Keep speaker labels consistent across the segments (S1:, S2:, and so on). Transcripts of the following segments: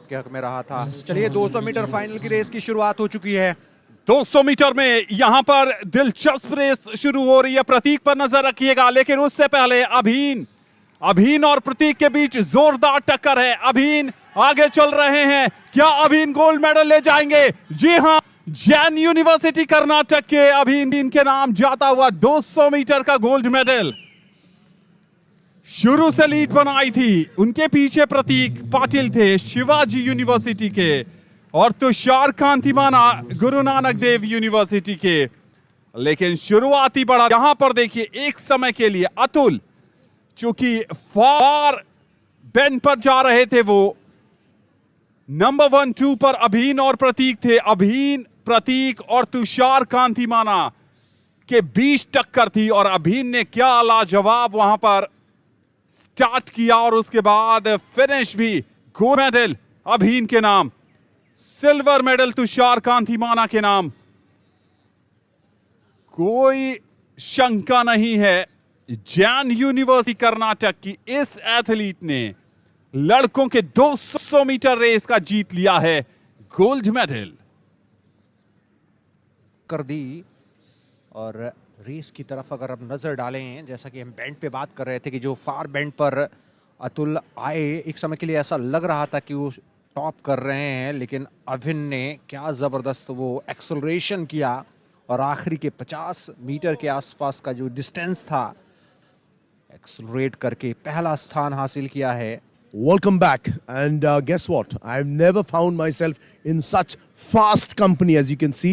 S1: के हक में रहा था। चलिए 200 मीटर फाइनल की रेस की शुरुआत हो चुकी है।
S2: 200 मीटर में यहां पर दिलचस्प रेस शुरू हो रही है। प्रतीक पर नजर रखिएगा, लेकिन उससे पहले अभीन और प्रतीक के बीच जोरदार टक्कर है। अभीन आगे चल रहे हैं, क्या अभीन गोल्ड मेडल ले जाएंगे? जी हां, जैन यूनिवर्सिटी कर्नाटक के अभीन के नाम जाता हुआ 200 मीटर का गोल्ड मेडल। शुरू से लीड बनाई थी, उनके पीछे प्रतीक पाटिल थे शिवाजी यूनिवर्सिटी के, और तुषार कांतिमाना गुरु नानक देव यूनिवर्सिटी के। लेकिन शुरुआती बढ़ा यहां पर देखिए, एक समय के लिए अतुल चूंकि फार बेंड पर जा रहे थे, वो नंबर 1 2 पर अभीन और प्रतीक थे। अभीन, प्रतीक और तुषार कांतिमाना के बीच टक्कर थी, और अभीन ने क्या लाजवाब वहां पर स्टार्ट किया, और उसके बाद फिनिश भी गोल्ड मेडल अभीन के नाम, सिल्वर मेडल तुषार कांतिमाना के नाम। कोई शंका नहीं है, जैन यूनिवर्सिटी कर्नाटक की इस एथलीट ने लड़कों के 200 मीटर रेस का जीत लिया है गोल्ड मेडल।
S1: कर दी। और रेस की तरफ अगर हम नजर डालें, जैसा कि हम बेंड पे बात कर रहे थे कि जो फार बेंड पर अतुल आए, एक समय के लिए ऐसा लग रहा था कि वो टॉप कर रहे हैं, लेकिन अभिन ने क्या जबरदस्त वो एक्सेलरेशन किया और आखिरी के 50 मीटर के आसपास का जो डिस्टेंस था, एक्सेलरेट करके पहला स्थान हासिल किया है।
S3: Welcome back, and guess what? I've never found myself in such fast company. As you can see,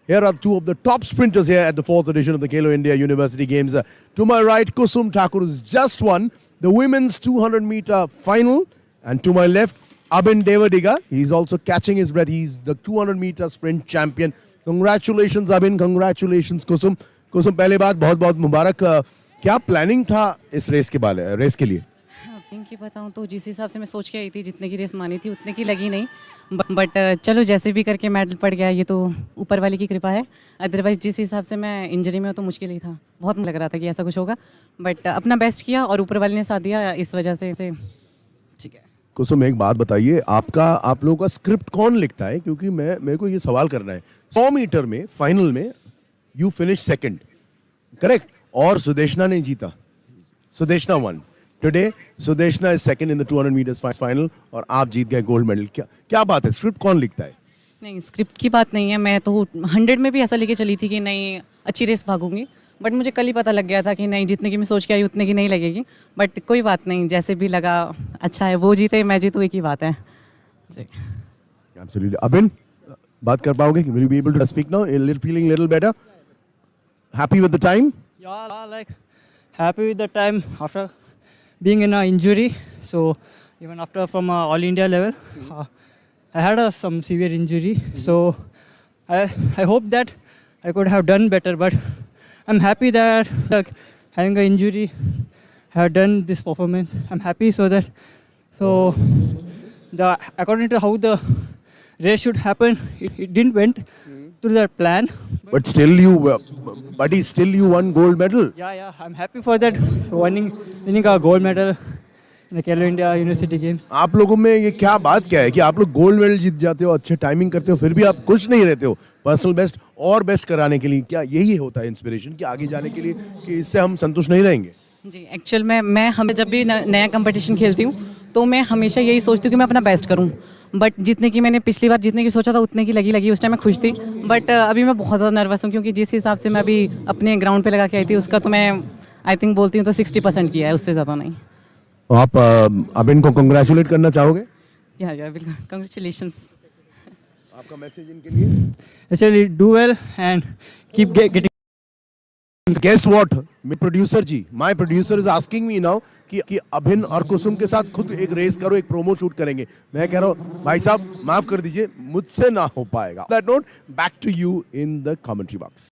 S3: here are two of the top sprinters here at the 4th edition of the Khelo India University Games. To my right, Kusum Thakur has just won the women's 200-meter final, and to my left, Abhin Devadiga. He's also catching his breath. He's the 200-meter sprint champion. Congratulations, Abhin. Congratulations, Kusum. Kusum, पहले बात बहुत-बहुत मुबारक। क्या planning था इस race के लिए?
S4: पिंकी बताऊं तो जिस हिसाब से मैं सोच के आई थी, जितने की रेस मानी थी उतने की लगी नहीं, बट चलो जैसे भी करके मेडल पड़ गया, ये तो ऊपर वाले की कृपा है। अदरवाइज जिस हिसाब से मैं इंजरी में हूँ तो मुश्किल ही था, बहुत लग रहा था कि ऐसा कुछ होगा, बट अपना बेस्ट किया और ऊपर वाले ने साथ दिया, इस वजह से ठीक है।
S3: कुसुम, एक बात बताइए, आप लोगों का स्क्रिप्ट कौन लिखता है? क्योंकि मेरे को ये सवाल करना है। 100 मीटर में फाइनल में यू फिनिश सेकंड, करेक्ट? और सुदेशना ने जीता, Sudeshna won. Today Sudeshna is second in the 200 metres final और आप जीत गए गोल्ड मेडल। क्या बात है? स्क्रिप्ट कौन लिखता है?
S4: नहीं, स्क्रिप्ट की बात नहीं है। मैं तो 100 में भी ऐसा लेके चली थी कि नहीं अच्छी रेस भागूंगी, बट मुझे कल ही पता लग गया था कि नहीं, जितने की मैं सोच के आई उतने की नहीं लगेगी, बट कोई बात नहीं, जैसे भी लगा अच्छा है। वो जीते मैं जीतूँ, एक ही बात है जी।
S3: Absolutely. Abhin, बात कर पाओगे? Will you be able to speak now? Feeling a little better? Happy with the time?
S5: Yeah, like happy with the time after being in an injury. So even after from all India level, I had some severe injury. So I hope that I could have done better, but I'm happy that having an injury, I have done this performance. I'm happy according to how the race should happen, it didn't went to the plan.
S3: But still you won gold medal.
S5: Yeah, I'm happy for that, winning a gold medal in the Khelo India University Games.
S3: आप लोगों में ये बात क्या है कि आप लोग गोल्ड मेडल जीत जाते हो, अच्छे टाइमिंग करते हो, फिर भी आप खुश नहीं रहते हो? पर्सनल बेस्ट और बेस्ट कराने के लिए क्या यही होता है इंस्पिरेशन कि आगे जाने के लिए, कि इससे हम संतुष्ट नहीं रहेंगे?
S4: जी, एक्चुअल में मैं जब भी नया कंपटीशन खेलती हूँ तो मैं हमेशा यही सोचती हूँ कि मैं अपना बेस्ट करूँ, बट जितने की मैंने पिछली बार जितने की सोचा था उतने की लगी, उस टाइम मैं खुश थी, बट अभी मैं बहुत ज़्यादा नर्वस हूँ, क्योंकि जिस हिसाब से मैं अभी अपने ग्राउंड पे लगा के आई थी उसका तो मैं आई थिंक बोलती हूँ तो 60% किया है, उससे ज़्यादा नहीं।
S3: आप अभिन को कंग्रेचुलेट करना चाहोगे?
S4: या बिल्कुल, कंग्रेचुलेशंस।
S3: आपका मैसेज इनके लिए?
S5: Actually, do well and keep getting.
S3: Guess what? My producer is asking me now कि अभिन और कुसुम के साथ खुद एक रेस करो, एक प्रोमो शूट करेंगे। मैं कह रहा हूँ भाई साहब माफ कर दीजिए, मुझसे ना हो पाएगा। That note, back to you in the commentary box.